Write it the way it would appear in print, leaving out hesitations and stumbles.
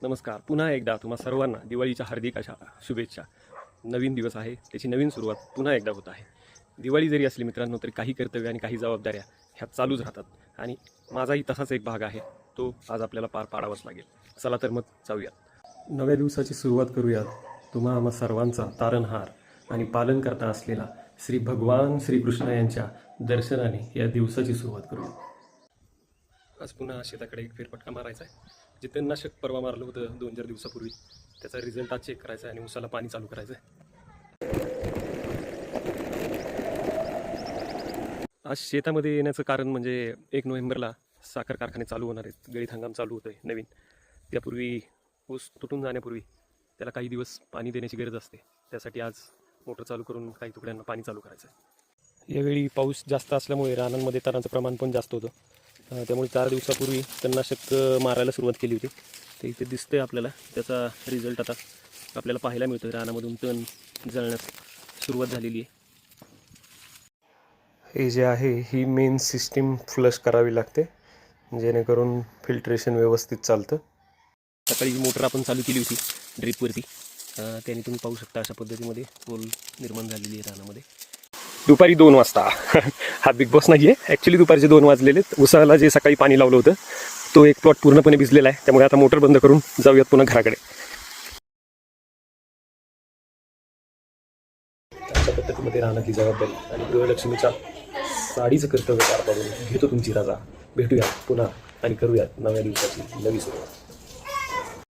नमस्कार. पुन्हा एकदा तुम्हा सर्वांना दिवाळीच्या हार्दिक अशा शुभेच्छा. नवीन दिवस आहे, त्याची नवीन सुरुवात पुन्हा एकदा होत आहे. दिवाळी जरी असली मित्रांनो, तरी काही कर्तव्य आणि काही जबाबदाऱ्या ह्या चालूच राहतात आणि माझाही तसाच एक भाग आहे, तो आज आपल्याला पार पाडावाच लागेल. चला तर मग जाऊयात. नव्या दिवसाची सुरुवात करूयात. तुम्हा आम्हा सर्वांचा तारणहार आणि पालन करता असलेला श्री भगवान श्रीकृष्ण यांच्या दर्शनाने या दिवसाची सुरुवात करूया. आज पुन्हा शेताकडे एक फेरफटका मारायचा आहे. जे तणनाशक परवा मारलं होतं 2-4 दिवसापूर्वी, त्याचा रिझल्ट आज चेक करायचा आहे आणि उसाला पाणी चालू करायचं आहे. आज शेतामध्ये येण्याचं कारण म्हणजे 1 नोव्हेंबरला साखर कारखाने चालू होणार आहेत. गळीत हंगाम चालू होतं आहे नवीन. त्यापूर्वी ऊस तुटून जाण्यापूर्वी त्याला काही दिवस पाणी देण्याची गरज असते. त्यासाठी आज मोटर चालू करून काही तुकड्यांना पाणी चालू करायचं आहे. यावेळी पाऊस जास्त असल्यामुळे रानांमध्ये तणाचं प्रमाण पण जास्त होतं. त्यामुळे 4 दिवसापूर्वी तणनाशक मारायला सुरुवात केली होती. ते इथे दिसतंय आपल्याला. त्याचा रिझल्ट आता आपल्याला पाहायला मिळतो. रानामधून तण जळण्यास सुरुवात झालेली आहे. हे जे आहे ही मेन सिस्टीम फ्लश करावी लागते, जेणेकरून फिल्ट्रेशन व्यवस्थित चालतं. सकाळी मोटर आपण चालू केली होती ड्रिपवरती. त्याने तुम्ही पाहू शकता अशा पद्धतीमध्ये पोल निर्माण झालेली आहे रानामध्ये. दुपारी 2 वाजता हा बिग बॉस नाही आहे, ॲक्च्युली दुपारचे 2 वाजलेले. उसाला जे सकाळी पाणी लावलं होतं तो एक प्लॉट पूर्णपणे भिजलेला आहे. त्यामुळे आता मोटर बंद करून जाऊयात पुन्हा घराकडे. अशा पद्धतीमध्ये राहण्याची जबाबदारी आणि गृहलक्ष्मीच्या साडीचं कर्तव्य पार पाडून घेतो तुमची रजा. भेटूया पुन्हा आणि करूयात नव्या दिवसाची नवी सुरुवात.